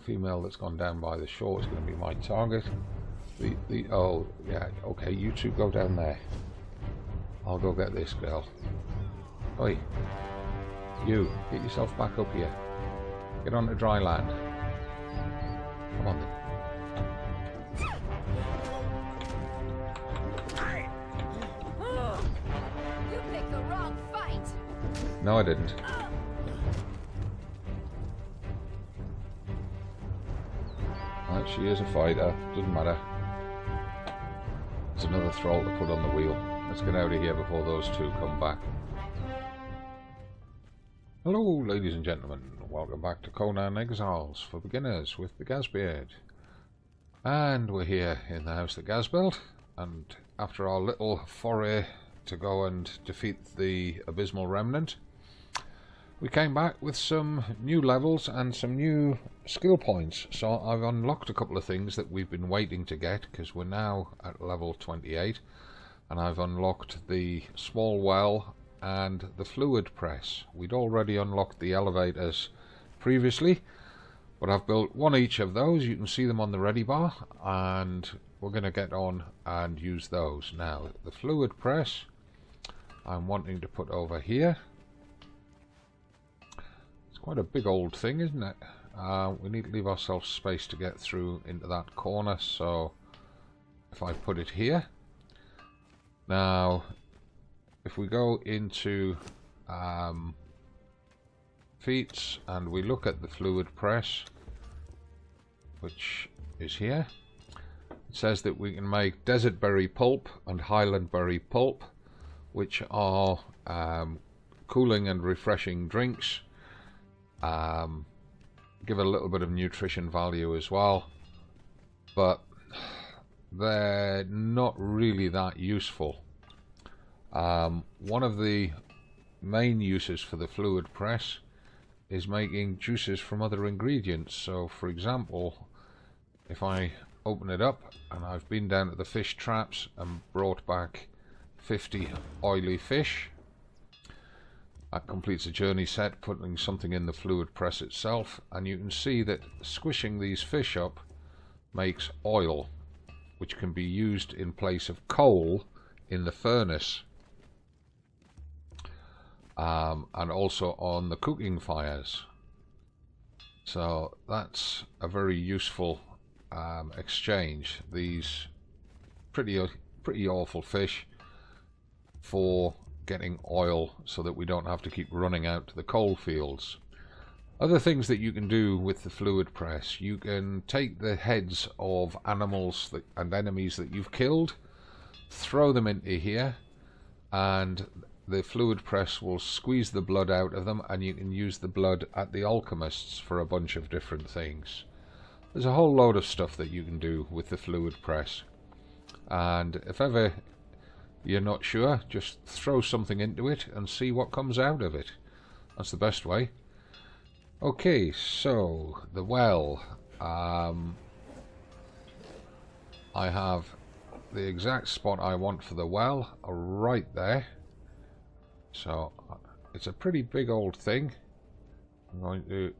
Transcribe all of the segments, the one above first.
female that's gone down by the shore is going to be my target. Oh, yeah, okay, you two go down there. I'll go get this girl. Oi, you, get yourself back up here. Get on to dry land. Come on then. You picked the wrong fight. No, I didn't. Right, she is a fighter, doesn't matter. There's another thrall to put on the wheel. Let's get out of here before those two come back. Hello ladies and gentlemen, welcome back to Conan Exiles for beginners with the Gazbeard. And we're here in the house that Gaz built, and after our little foray to go and defeat the Abysmal Remnant, we came back with some new levels and some new skill points. So I've unlocked a couple of things that we've been waiting to get, because we're now at level 28, and I've unlocked the small well and the fluid press. We'd already unlocked the elevators previously, but I've built one each of those. You can see them on the ready bar, and we're going to get on and use those. Now the fluid press I'm wanting to put over here. It's quite a big old thing, isn't it? We need to leave ourselves space to get through into that corner, so if I put it here. Now if we go into Feats and we look at the fluid press, which is here, it says that we can make desert berry pulp and highland berry pulp, which are cooling and refreshing drinks. Give a little bit of nutrition value as well, but they're not really that useful. One of the main uses for the fluid press is making juices from other ingredients. So for example, if I open it up, and I've been down to the fish traps and brought back 50 oily fish, that completes a journey set, putting something in the fluid press itself, and you can see that squishing these fish up makes oil, which can be used in place of coal in the furnace, and also on the cooking fires. So that's a very useful exchange, these pretty awful fish for getting oil, so that we don't have to keep running out to the coal fields. Other things that you can do with the fluid press: you can take the heads of animals and enemies that you've killed, throw them into here, and the fluid press will squeeze the blood out of them, and you can use the blood at the alchemists for a bunch of different things. There's a whole load of stuff that you can do with the fluid press, and if ever you're not sure, just throw something into it and see what comes out of it. That's the best way. Okay, so the well. I have the exact spot I want for the well right there. So it's a pretty big old thing. I'm going to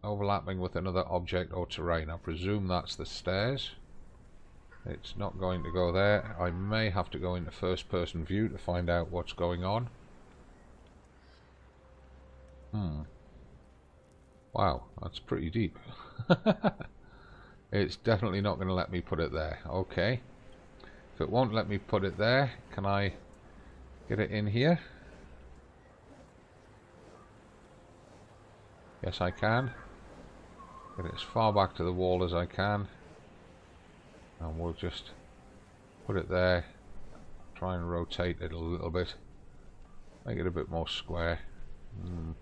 overlapping with another object or terrain. I presume that's the stairs. It's not going to go there. I may have to go into first person view to find out what's going on. Wow, that's pretty deep. It's definitely not going to let me put it there. Okay. If it won't let me put it there, can I get it in here? Yes, I can. Get it as far back to the wall as I can. And we'll just put it there, try and rotate it a little bit, make it a bit more square. I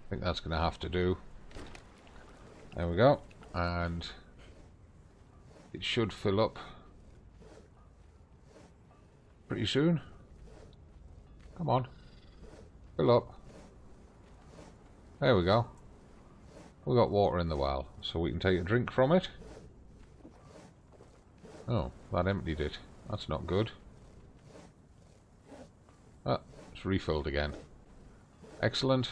think that's going to have to do. There we go, and it should fill up pretty soon. Come on, fill up. There we go. We've got water in the well, so we can take a drink from it. Oh, that emptied it. That's not good. Ah, it's refilled again. Excellent.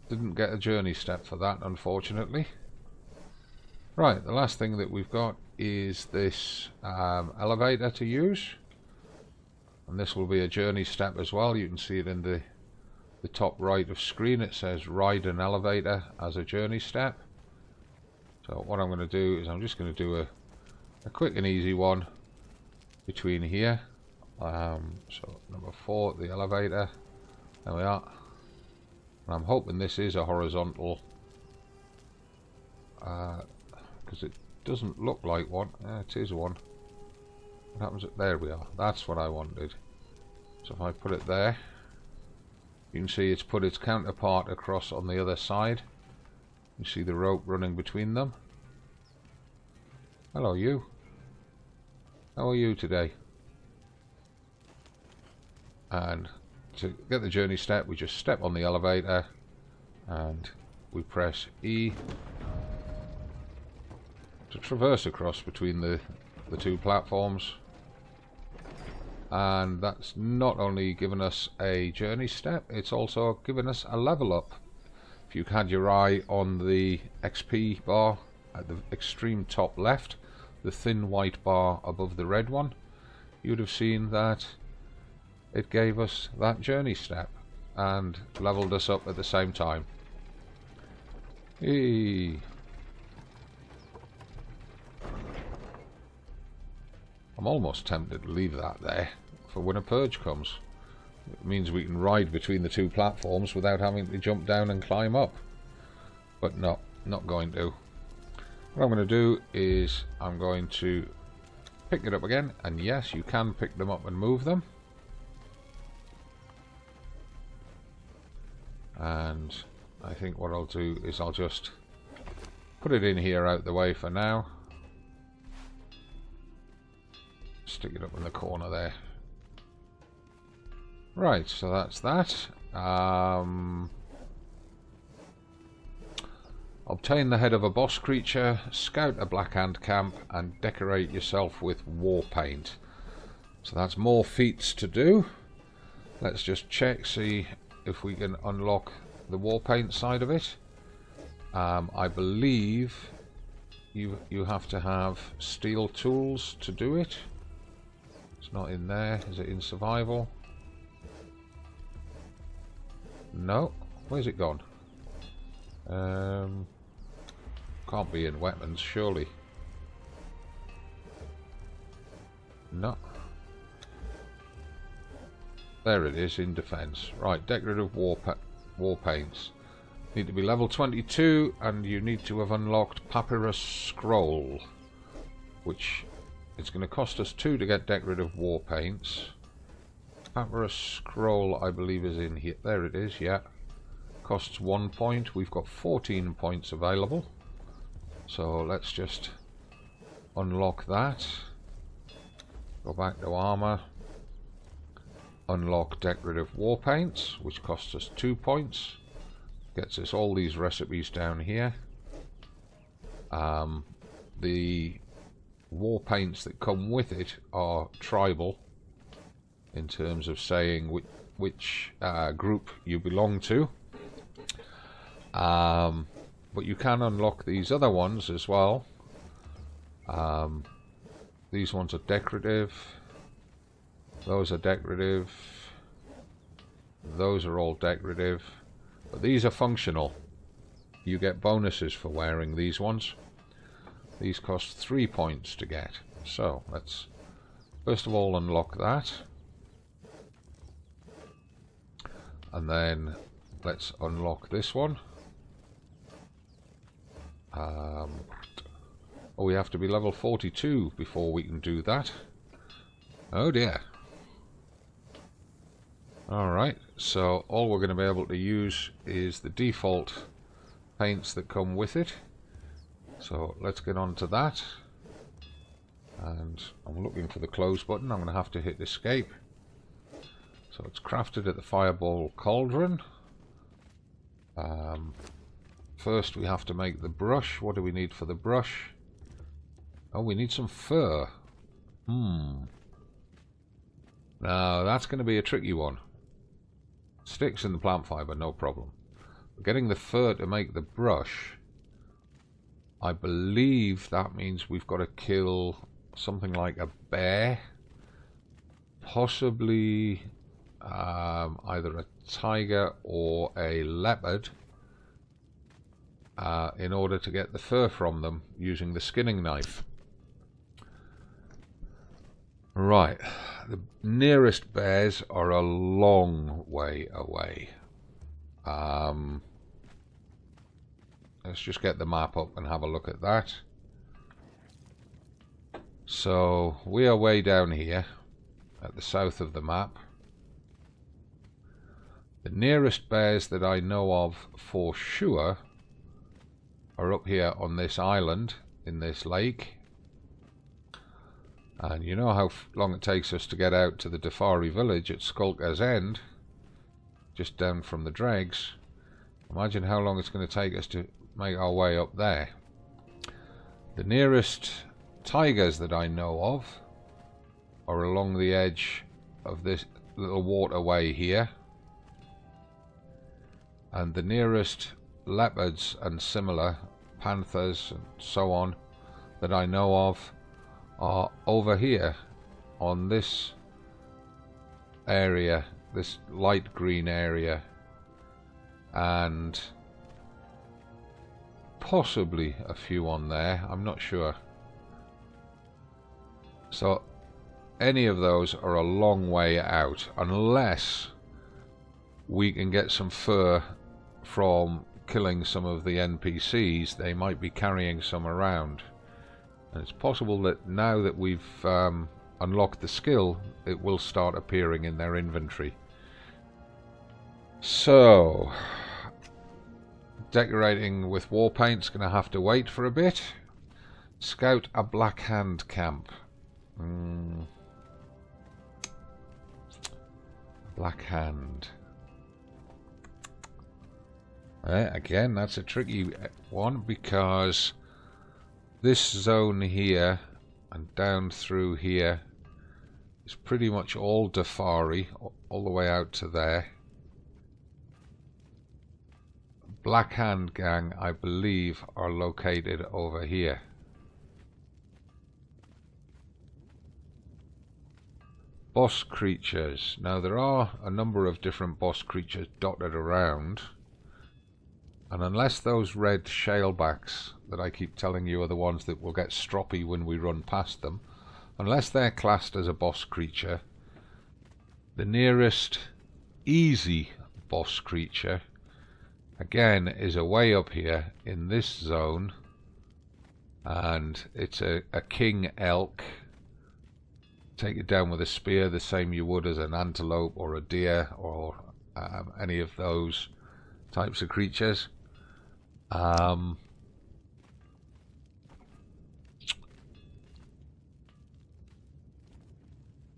didn't get a journey step for that, unfortunately. Right, the last thing that we've got is this elevator to use, and this will be a journey step as well. You can see it in the top right of screen. It says ride an elevator as a journey step. So what I'm going to do is I'm just going to do a quick and easy one between here. So number 4, the elevator. There we are. And I'm hoping this is a horizontal, because it doesn't look like one. It is one. What happens? There we are. That's what I wanted. So if I put it there, you can see it's put its counterpart across on the other side. You see the rope running between them. Hello, you. How are you today? And to get the journey step, we just step on the elevator and we press E to traverse across between the two platforms. And that's not only given us a journey step, it's also given us a level up. If you had your eye on the XP bar at the extreme top left, the thin white bar above the red one, you'd have seen that it gave us that journey step and leveled us up at the same time. Eee. I'm almost tempted to leave that there for when a purge comes. It means we can ride between the two platforms without having to jump down and climb up. But no, not going to. What I'm going to do is I'm going to pick it up again, and yes, you can pick them up and move them. And I think what I'll do is I'll just put it in here out the way for now. Stick it up in the corner there. Right, so that's that. Obtain the head of a boss creature, scout a black ant camp, and decorate yourself with war paint. So that's more feats to do. Let's just check, see if we can unlock the war paint side of it. I believe you have to have steel tools to do it. It's not in there. Is it in survival? No. Where's it gone? Can't be in weapons, surely. No. There it is, in defense. Right, decorative war paints. Need to be level 22, and you need to have unlocked Papyrus Scroll, which it's going to cost us 2 to get decorative war paints. Papyrus Scroll, I believe, is in here. There it is, yeah. Costs 1 point. We've got 14 points available. So let's just unlock that. Go back to armor. Unlock decorative war paints, which costs us 2 points. Gets us all these recipes down here. The war paints that come with it are tribal in terms of saying which group you belong to. But you can unlock these other ones as well. These ones are decorative. Those are decorative. Those are all decorative. But these are functional. You get bonuses for wearing these ones. These cost 3 points to get. So let's first of all unlock that. And then let's unlock this one. Oh, we have to be level 42 before we can do that. Oh dear. Alright, so all we're going to be able to use is the default paints that come with it. So let's get on to that. And I'm looking for the close button. I'm going to have to hit escape. So it's crafted at the Fireball Cauldron. First we have to make the brush. What do we need for the brush? Oh, we need some fur. Now that's going to be a tricky one. Sticks in the plant fibre, no problem. getting the fur to make the brush. I believe that means we've got to kill something like a bear, possibly either a tiger or a leopard, in order to get the fur from them using the skinning knife. Right, the nearest bears are a long way away. Let's just get the map up and have a look at that. So we are way down here at the south of the map. The nearest bears that I know of for sure are up here on this island in this lake. And you know how long it takes us to get out to the Dafari village at Skulker's End, just down from the dregs. Imagine how long it's going to take us to make our way up there. The nearest tigers that I know of are along the edge of this little waterway here. And the nearest leopards and similar, panthers and so on, that I know of are over here on this area, this light green area, and possibly a few on there, I'm not sure. So any of those are a long way out, unless we can get some fur from killing some of the NPCs. They might be carrying some around, and it's possible that now that we've unlocked the skill, it will start appearing in their inventory. So decorating with war paint's gonna have to wait for a bit. Scout a Black Hand camp. Black Hand. Again, that's a tricky one, because this zone here and down through here is pretty much all Dafari, all the way out to there. Black Hand gang, I believe, are located over here. Boss creatures. Now there are a number of different boss creatures dotted around, and unless those red shalebacks that I keep telling you are the ones that will get stroppy when we run past them, unless they're classed as a boss creature, the nearest easy boss creature again is away up here in this zone, and it's a king elk. Take it down with a spear, the same you would as an antelope or a deer or any of those types of creatures.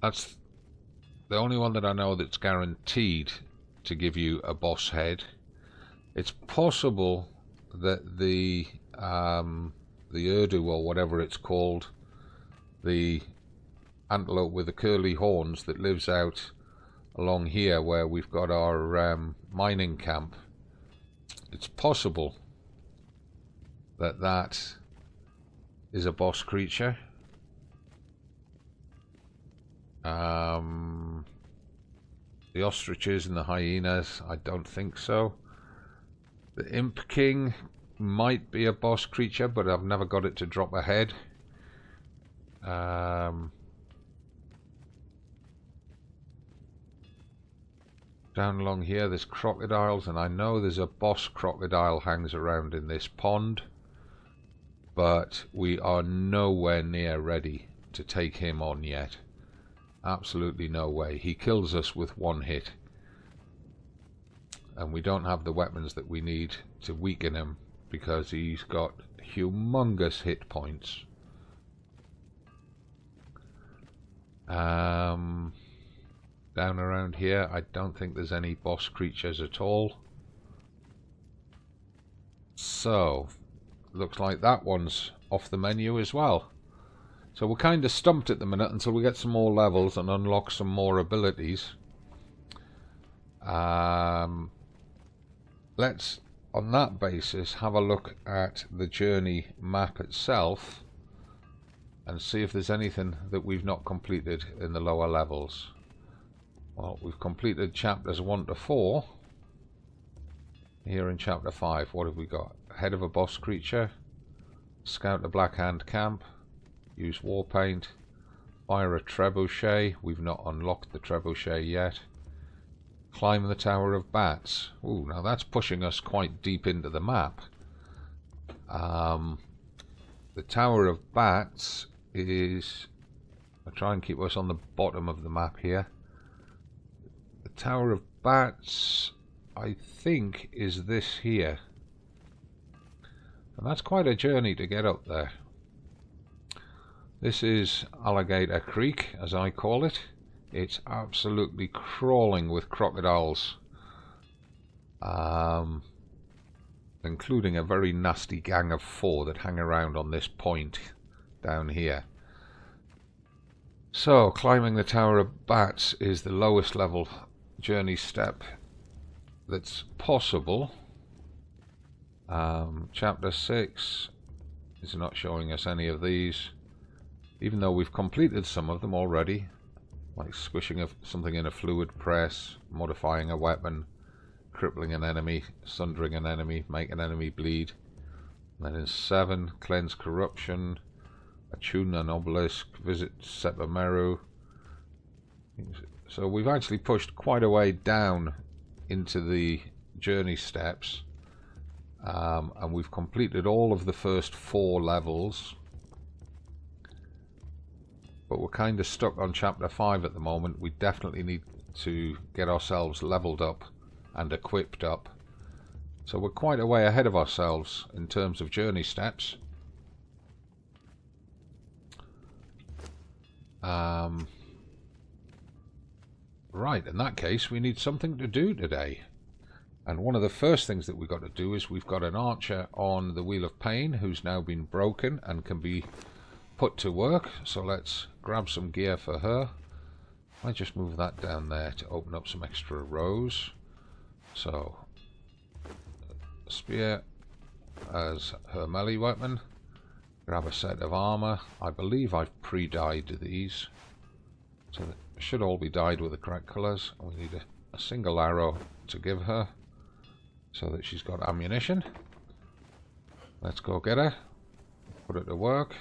That's the only one that I know that's guaranteed to give you a boss head. It's possible that the Urdu, or whatever it's called, the antelope with the curly horns that lives out along here where we've got our mining camp, it's possible that that is a boss creature. The ostriches and the hyenas, I don't think so. The Imp King might be a boss creature, but I've never got it to drop a head. Down along here there's crocodiles, and I know there's a boss crocodile hangs around in this pond, but we are nowhere near ready to take him on yet. Absolutely no way. He kills us with one hit, and we don't have the weapons that we need to weaken him because he's got humongous hit points. Down around here I don't think there's any boss creatures at all, so looks like that one's off the menu as well. So we're kind of stumped at the minute until we get some more levels and unlock some more abilities. Let's on that basis, have a look at the journey map itself and see if there's anything that we've not completed in the lower levels. Well, we've completed chapters 1 to 4. Here in chapter 5, what have we got? Head of a boss creature, scout the Black Hand camp, use war paint, fire a trebuchet. We've not unlocked the trebuchet yet. Climb the Tower of Bats. Ooh, now that's pushing us quite deep into the map. The Tower of Bats is... I'll try and keep us on the bottom of the map here. The Tower of Bats, I think, is this here. And that's quite a journey to get up there. This is Alligator Creek, as I call it. It's absolutely crawling with crocodiles, including a very nasty gang of 4 that hang around on this point down here. So, climbing the Tower of Bats is the lowest level journey step that's possible. Chapter 6 is not showing us any of these, even though we've completed some of them already. Like squishing something in a fluid press, modifying a weapon, crippling an enemy, sundering an enemy, make an enemy bleed. And then in 7, cleanse corruption, attune an obelisk, visit Sepameru. So we've actually pushed quite a way down into the journey steps, and we've completed all of the first 4 levels. But we're kind of stuck on chapter 5 at the moment. We definitely need to get ourselves leveled up and equipped up. So we're quite a way ahead of ourselves in terms of journey steps. Right, in that case, we need something to do today. And one of the first things that we've got to do is we've got an archer on the Wheel of Pain who's now been broken and can be put to work. So let's grab some gear for her. I just move that down there to open up some extra rows. So spear as her melee weapon. Grab a set of armor. I believe I've pre-dyed these, so they should all be dyed with the correct colors. We need a single arrow to give her so that she's got ammunition. Let's go get her, put her to work.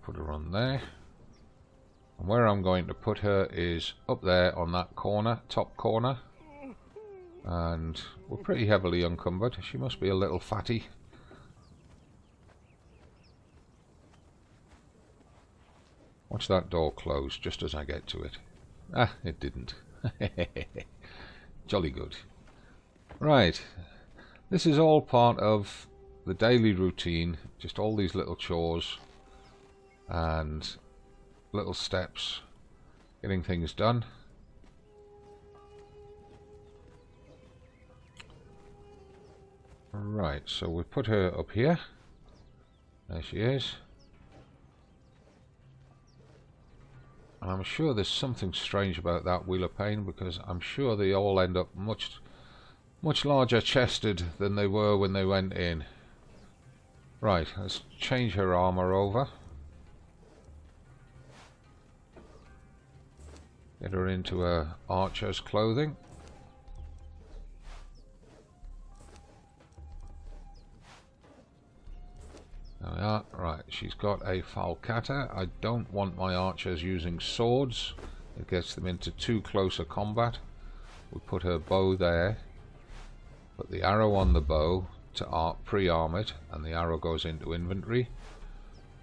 Put her on there, and where I'm going to put her is up there on that corner, top corner, and we're pretty heavily encumbered. She must be a little fatty. Watch that door close just as I get to it. Ah, it didn't. Jolly good. Right, this is all part of the daily routine, just all these little chores and little steps, getting things done. Right, so we put her up here. There she is. And I'm sure there's something strange about that Wheel of Pain, because I'm sure they all end up much larger chested than they were when they went in. Right, let's change her armor over. Get her into her archer's clothing. There we are. Right, she's got a falcata. I don't want my archers using swords. It gets them into too close a combat. We put her bow there. Put the arrow on the bow to pre-arm it, and the arrow goes into inventory.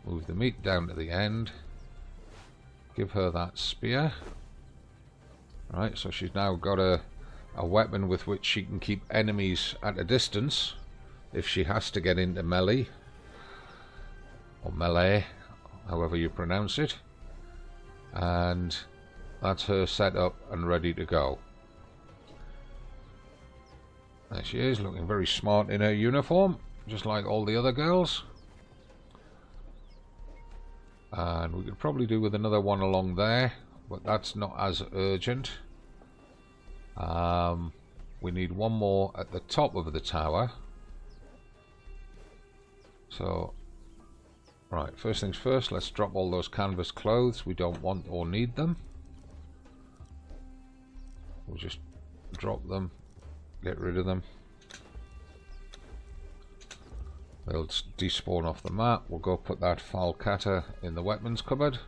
Move the meat down to the end. Give her that spear. Right, so she's now got a weapon with which she can keep enemies at a distance if she has to get into melee, or melee, however you pronounce it. And that's her set up and ready to go. There she is, looking very smart in her uniform, just like all the other girls. And we could probably do with another one along there, but that's not as urgent. We need one more at the top of the tower. So, right, first things first, let's drop all those canvas clothes. We don't want or need them. We'll just drop them, get rid of them. They'll despawn off the map. We'll go put that charecter in the weapons cupboard.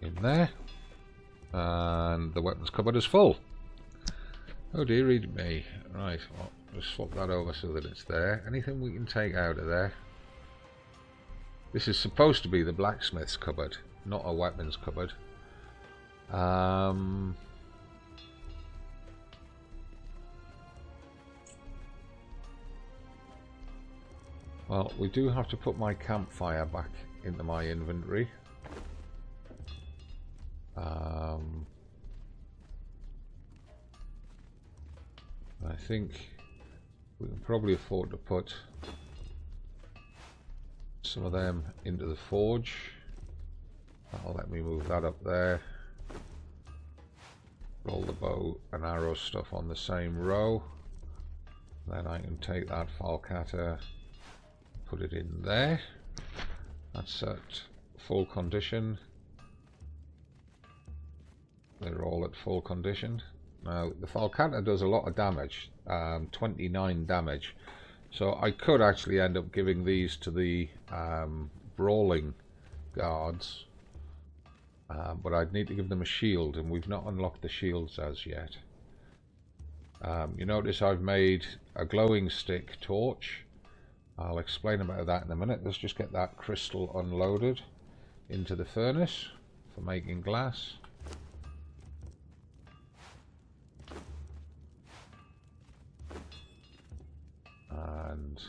In there. And the weapons cupboard is full. Oh dearie me. Right, well, just swap that over so that it's there. Anything we can take out of there? This is supposed to be the blacksmith's cupboard, not a weapons cupboard. Well, we do have to put my campfire back into my inventory. I think we can probably afford to put some of them into the forge. That'll let me move that up there. Roll the bow and arrow stuff on the same row. Then I can take that charecter, put it in there. That's at full condition. They're all at full condition. Now the charecter does a lot of damage, 29 damage. So I could actually end up giving these to the brawling guards. But I'd need to give them a shield, and we've not unlocked the shields as yet. You notice I've made a glowing stick torch. I'll explain about that in a minute. Let's just get that crystal unloaded into the furnace for making glass. And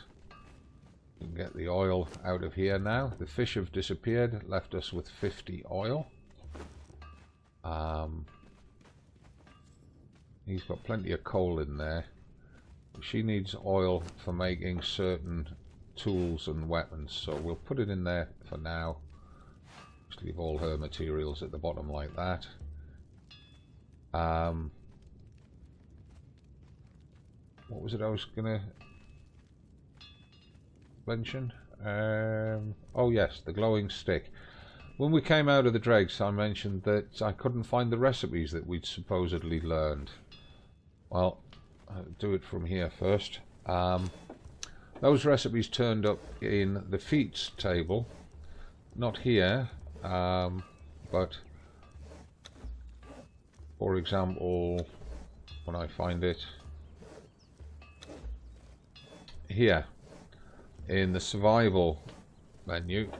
we can get the oil out of here now. The fish have disappeared, left us with 50 oil. He's got plenty of coal in there. She needs oil for making certain tools and weapons, so we'll put it in there for now. Just leave all her materials at the bottom like that. What was it I was gonna mention? Oh yes, the glowing stick. When we came out of the dregs, I mentioned that I couldn't find the recipes that we'd supposedly learned. Well, I'll do it from here first. Those recipes turned up in the Feats table, not here, but for example, when I find it here in the survival menu,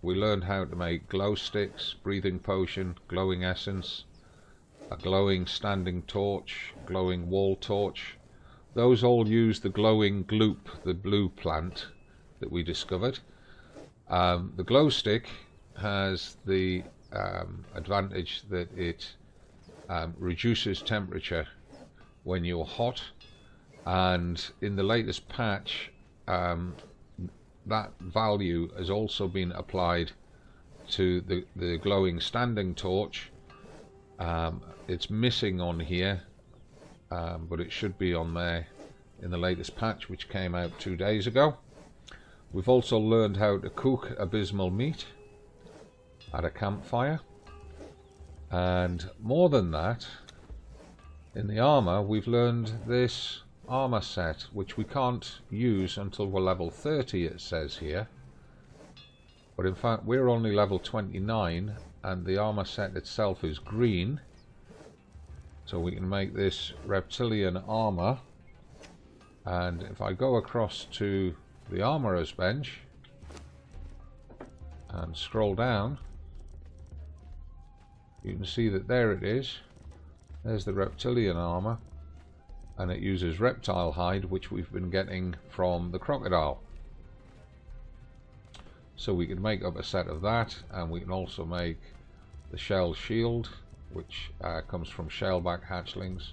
we learned how to make glow sticks, breathing potion, glowing essence, a glowing standing torch, glowing wall torch. Those all use the glowing gloop, the blue plant that we discovered. The glow stick has the advantage that it reduces temperature when you're hot, and in the latest patch that value has also been applied to the glowing standing torch. It's missing on here, but it should be on there in the latest patch, which came out 2 days ago. We've also learned how to cook abysmal meat at a campfire, and more than that, in the armor we've learned this armor set, which we can't use until we're level 30, it says here, but in fact we're only level 29 and the armor set itself is green. So we can make this reptilian armor, and if I go across to the armorer's bench and scroll down, you can see that there it is. There's the reptilian armor, and it uses reptile hide, which we've been getting from the crocodile. So we can make up a set of that, and we can also make the shell shield, which comes from shellback hatchlings.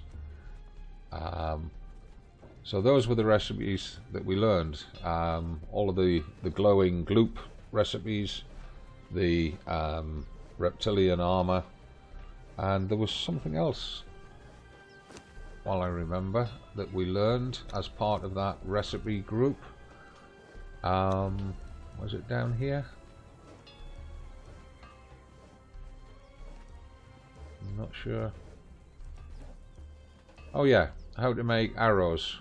So those were the recipes that we learned. All of the glowing gloop recipes, the reptilian armor, and there was something else, while I remember, that we learned as part of that recipe group. Was it down here? I'm not sure. Oh yeah, how to make arrows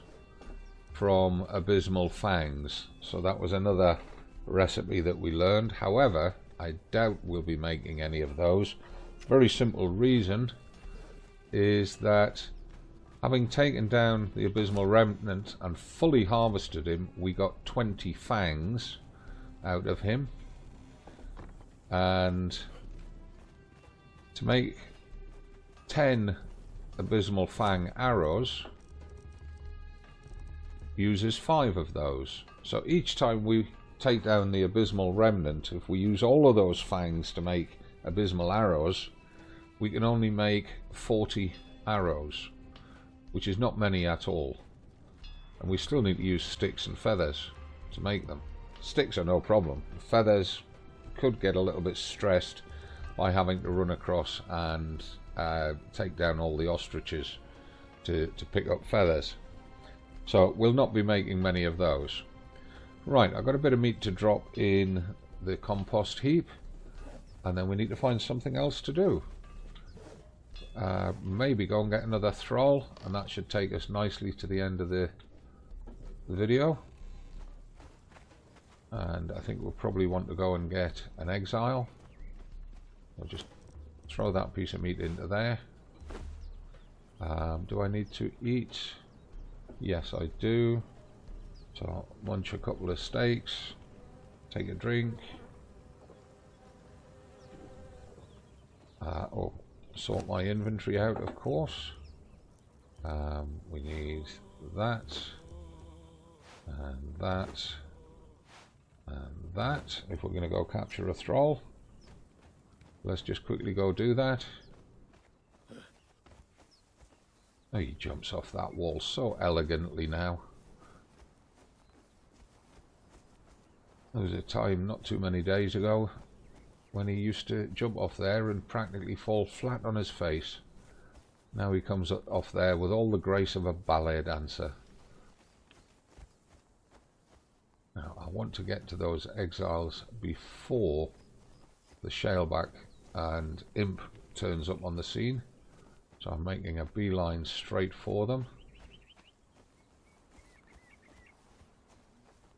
from abysmal fangs. So that was another recipe that we learned. However, I doubt we'll be making any of those. Very simple reason is that having taken down the abysmal remnant and fully harvested him, we got 20 fangs out of him, and to make 10 abysmal fang arrows uses 5 of those. So each time we take down the abysmal remnant, if we use all of those fangs to make abysmal arrows, we can only make 40 arrows, which is not many at all. And we still need to use sticks and feathers to make them. Sticks are no problem. Feathers could get a little bit stressed by having to run across and take down all the ostriches to pick up feathers. So we'll not be making many of those. Right, I've got a bit of meat to drop in the compost heap, and then we need to find something else to do. Maybe go and get another thrall, and that should take us nicely to the end of the video. And I think we'll probably want to go and get an exile. I'll just throw that piece of meat into there. Do I need to eat? Yes, I do. So munch a couple of steaks, take a drink. Oh, sort my inventory out, of course. We need that, and that, and that, if we're going to go capture a thrall. Let's just quickly go do that. Oh, he jumps off that wall so elegantly now. There was a time not too many days ago when he used to jump off there and practically fall flat on his face. Now he comes off there with all the grace of a ballet dancer. Now I want to get to those exiles before the shaleback and imp turns up on the scene. So I'm making a beeline straight for them.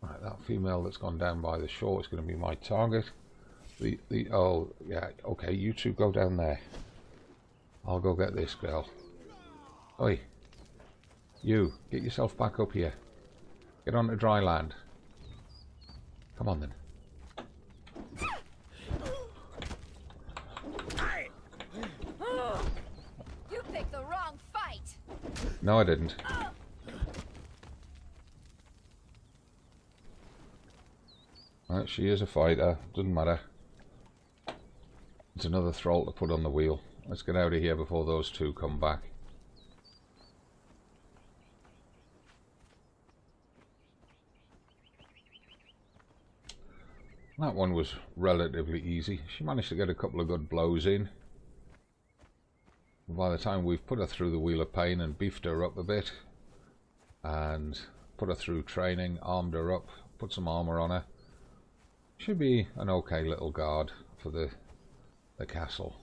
Right, that female that's gone down by the shore is going to be my target. Oh yeah, okay, you two go down there. I'll go get this girl. Oi, you, get yourself back up here. Get onto dry land. Come on then. You picked the wrong fight. No, I didn't. Well, she is a fighter, doesn't matter. It's another thrall to put on the wheel. Let's get out of here before those two come back. That one was relatively easy. She managed to get a couple of good blows in. By the time we've put her through the wheel of pain and beefed her up a bit, and put her through training, armed her up, put some armor on her, should be an okay little guard for the castle.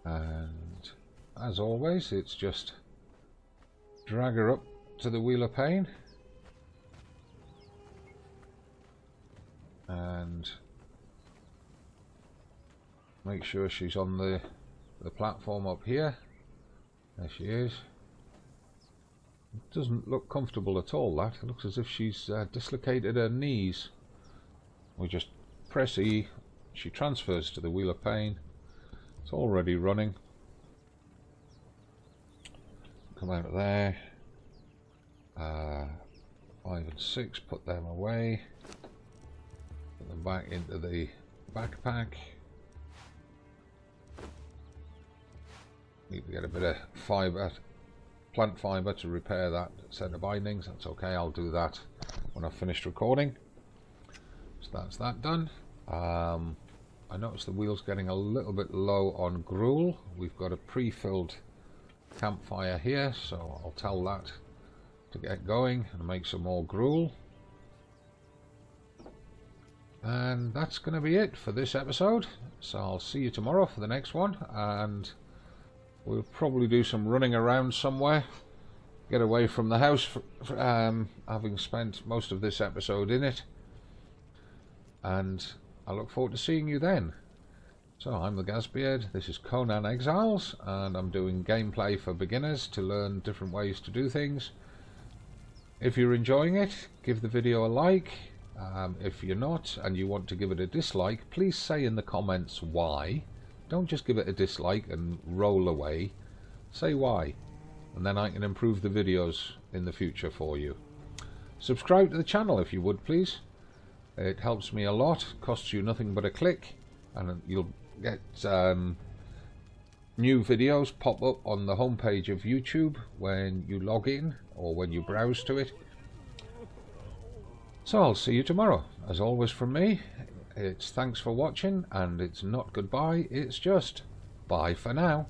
And as always, it's just drag her up to the wheel of pain and make sure she's on the platform up here. There she is. It doesn't look comfortable at all, that. It looks as if she's dislocated her knees. We just press E, she transfers to the wheel of pain. It's already running. come out of there. 5 and 6, put them away. Put them back into the backpack. Need to get a bit of fibre, plant fibre, to repair that set of bindings. That's okay, I'll do that when I've finished recording. So that's that done. I noticed the wheel's getting a little bit low on gruel. We've got a pre-filled campfire here, so I'll tell that to get going and make some more gruel. And that's going to be it for this episode. So I'll see you tomorrow for the next one, and we'll probably do some running around somewhere, get away from the house, having spent most of this episode in it. And I look forward to seeing you then. So I'm the Gazbeard, this is Conan Exiles, and I'm doing gameplay for beginners to learn different ways to do things. If you're enjoying it, give the video a like. If you're not and you want to give it a dislike, please say in the comments why. Don't just give it a dislike and roll away. Say why, and then I can improve the videos in the future for you. Subscribe to the channel if you would, please. It helps me a lot, costs you nothing but a click, and you'll get new videos pop up on the homepage of YouTube when you log in or when you browse to it. So I'll see you tomorrow. As always from me, it's thanks for watching, and it's not goodbye, it's just bye for now.